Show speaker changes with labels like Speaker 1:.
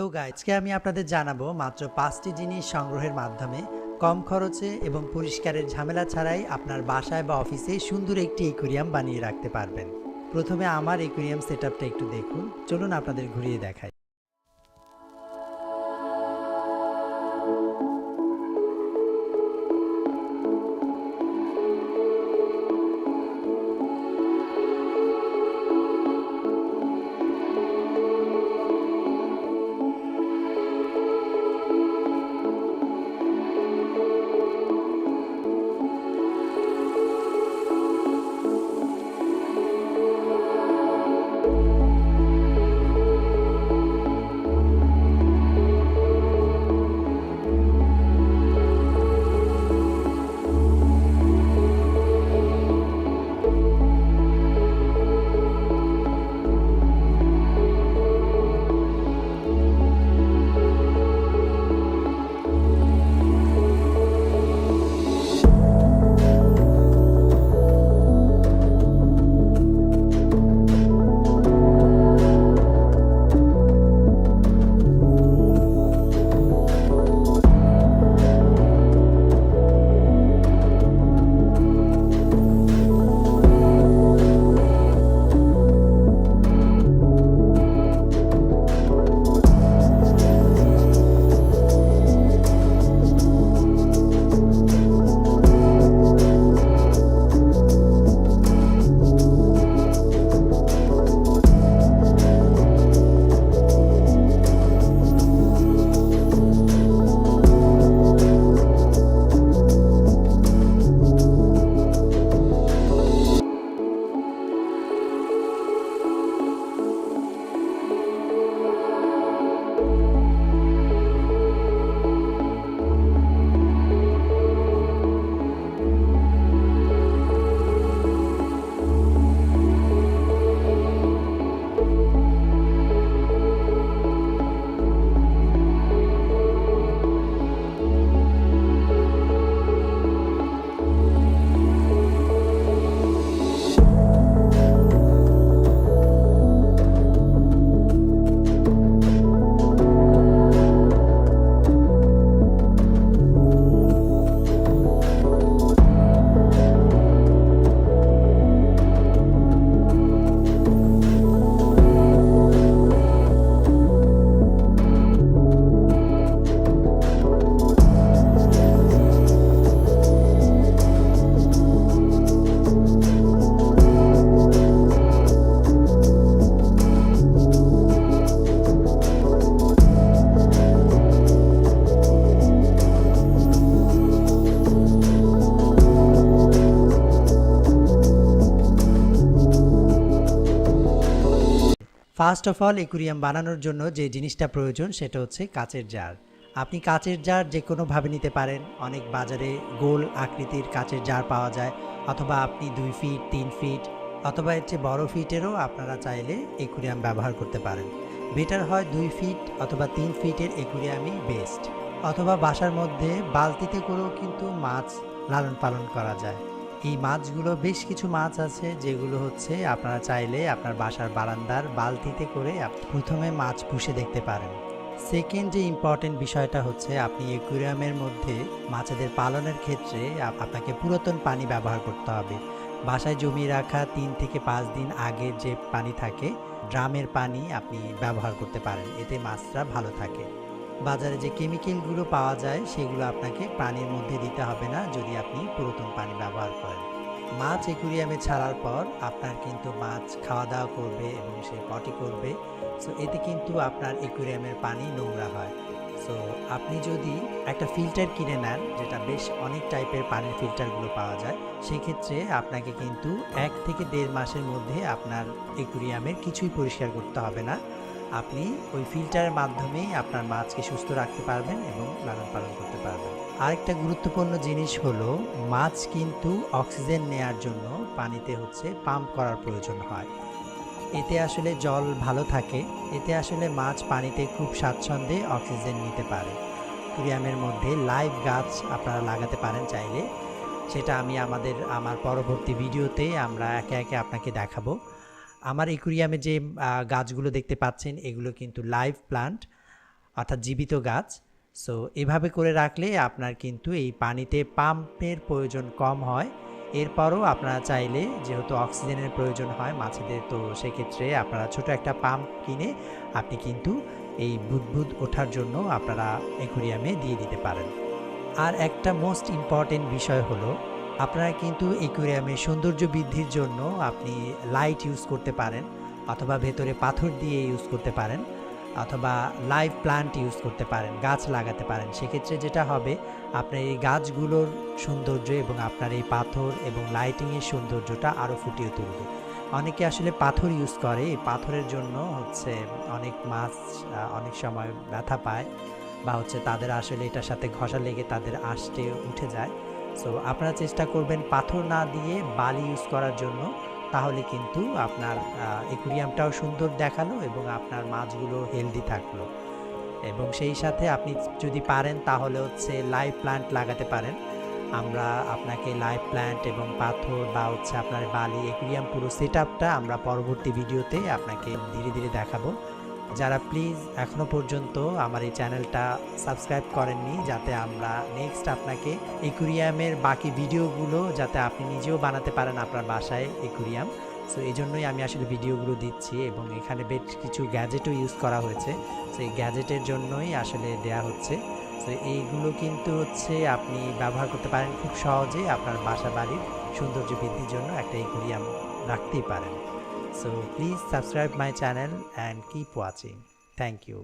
Speaker 1: আজকে আমি আপনাদের জানাবো মাত্র 5টি জিনিস সংগ্রহের মাধ্যমে কম খরচে এবং পরিষ্কারের ঝামেলা ছাড়াই আপনার বাসায় বা অফিসে সুন্দর একটি অ্যাকুয়ারিয়াম বানিয়ে রাখতে পারবেন। প্রথমে আমার অ্যাকুয়ারিয়াম সেটআপটা একটু দেখুন। চলুন আপনাদের ঘুরিয়ে দেখাই। ফার্স্ট অফ অল অ্যাকুয়ারিয়াম বানানোর জন্য যে জিনিসটা প্রয়োজন সেটা হচ্ছে কাচের জার। আপনি কাচের জার যে কোনোভাবে নিতে পারেন। অনেক বাজারে গোল আকৃতির কাচের জার পাওয়া যায়, অথবা আপনি 2 ফিট 3 ফিট অথবা এর চেয়ে বড় ফিটেরও আপনারা চাইলে অ্যাকুয়ারিয়াম ব্যবহার করতে পারেন। বেটার হয় 2 ফিট অথবা 3 ফিটের অ্যাকুয়ারিয়ামই বেস্ট। অথবা বাসার মধ্যে বালতিতে করেও কিন্তু মাছ লালন পালন করা যায়। এই মাছগুলো বেশ কিছু মাছ আছে যেগুলো হচ্ছে আপনারা চাইলে আপনার বাসার বারান্দার বালতিতে করে প্রথমে মাছ পুষে দেখতে পারেন। সেকেন্ড যে ইম্পর্টেন্ট বিষয়টা হচ্ছে আপনি অ্যাকুয়ারিয়ামের মধ্যে মাছেদের পালনের ক্ষেত্রে আপনাকে পুরাতন পানি ব্যবহার করতে হবে। বাসায় জমিয়ে রাখা 3 থেকে 5 দিন আগের যে পানি থাকে, ড্রামের পানি আপনি ব্যবহার করতে পারেন, এতে মাছরা ভালো থাকে। বাজারে যে কেমিক্যালগুলো পাওয়া যায় সেগুলো আপনাকে পানির মধ্যে দিতে হবে না যদি আপনি পুরাতন পানি ব্যবহার করেন। মাছ অ্যাকুয়ারিয়ামে ছাড়ার পর আপনার কিন্তু মাছ খাওয়া দাওয়া করবে এবং সে পটি করবে। সো এতে কিন্তু আপনার অ্যাকুয়ারিয়ামের পানি নোংরা হয়। সো আপনি যদি একটা ফিল্টার কিনে নেন, যেটা বেশ অনেক টাইপের পানির ফিল্টারগুলো পাওয়া যায়, সেক্ষেত্রে আপনাকে কিন্তু 1 থেকে 1.5 মাসের মধ্যে আপনার অ্যাকুয়ারিয়ামের কিছুই পরিষ্কার করতে হবে না। আপনি ওই ফিল্টারের মাধ্যমেই আপনার মাছকে সুস্থ রাখতে পারবেন এবং লালন পালন করতে পারবেন। আরেকটা গুরুত্বপূর্ণ জিনিস হলো, মাছ কিন্তু অক্সিজেন নেয়ার জন্য পানিতে হচ্ছে পাম্প করার প্রয়োজন হয়। এতে আসলে জল ভালো থাকে, এতে আসলে মাছ পানিতে খুব স্বাচ্ছন্দ্যে অক্সিজেন নিতে পারে। অ্যাকুয়ারিয়ামের মধ্যে লাইভ গাছ আপনারা লাগাতে পারেন চাইলে, সেটা আমি আমার পরবর্তী ভিডিওতে আমরা একে একে আপনাকে দেখাবো। আমার অ্যাকুয়ারিয়ামে যে গাছগুলো দেখতে পাচ্ছেন এগুলো কিন্তু লাইভ প্লান্ট। অর্থাৎ জীবিত গাছ। সো এভাবে করে রাখলে আপনার কিন্তু এই পানিতে পাম্পের প্রয়োজন কম হয়। এরপরও আপনারা চাইলে, যেহেতু অক্সিজেনের প্রয়োজন হয় মাছেদের, তো সেক্ষেত্রে আপনারা ছোট একটা পাম্প কিনে আপনি কিন্তু এই বুদবুদ ওঠার জন্য আপনারা অ্যাকুরিয়ামে দিয়ে দিতে পারেন। আর একটা মোস্ট ইম্পর্টেন্ট বিষয় হলো, আপনারা কিন্তু অ্যাকুরিয়ামে সৌন্দর্য বৃদ্ধির জন্য আপনি লাইট ইউজ করতে পারেন, অথবা ভেতরে পাথর দিয়ে ইউজ করতে পারেন, অথবা লাইভ প্লান্ট ইউজ করতে পারেন, গাছ লাগাতে পারেন। সেক্ষেত্রে যেটা হবে, আপনার এই গাছগুলোর সৌন্দর্য এবং আপনার এই পাথর এবং লাইটিংয়ের সৌন্দর্যটা আরও ফুটিয়ে তুলবে। অনেকে আসলে পাথর ইউজ করে, এই পাথরের জন্য হচ্ছে অনেক মাছ অনেক সময় ব্যথা পায়, বা হচ্ছে তাদের আসলে এটার সাথে ঘষা লেগে তাদের আঁশটে উঠে যায়। সো আপনারা চেষ্টা করবেন পাথর না দিয়ে বালি ইউজ করার জন্য, তাহলে কিন্তু আপনার অ্যাকুরিয়ামটাও সুন্দর দেখালো এবং আপনার মাছগুলো হেলদি থাকলো। এবং সেই সাথে আপনি যদি পারেন তাহলে হচ্ছে লাইভ প্ল্যান্ট লাগাতে পারেন। আমরা আপনাকে লাইভ প্ল্যান্ট এবং পাথর বা হচ্ছে আপনার বালি অ্যাকুরিয়াম পুরো সেটআপটা আমরা পরবর্তী ভিডিওতে আপনাকে ধীরে ধীরে দেখাবো। যারা প্লিজ এখনও পর্যন্ত আমার এই চ্যানেলটা সাবস্ক্রাইব করেননি, যাতে আমরা নেক্সট আপনাকে অ্যাকুরিয়ামের বাকি ভিডিওগুলো যাতে আপনি নিজেও বানাতে পারেন আপনার বাসায় অ্যাকুরিয়াম। সো এই জন্যই আমি আসলে ভিডিওগুলো দিচ্ছি, এবং এখানে বেশ কিছু গ্যাজেটও ইউজ করা হয়েছে। সো এই গ্যাজেটের জন্যই আসলে দেয়া হচ্ছে। সো এইগুলো কিন্তু হচ্ছে আপনি ব্যবহার করতে পারেন খুব সহজে আপনার বাসা বাড়ির সৌন্দর্য বৃদ্ধির জন্য একটা অ্যাকুরিয়াম রাখতেই পারেন। So please subscribe my channel and keep watching. Thank you.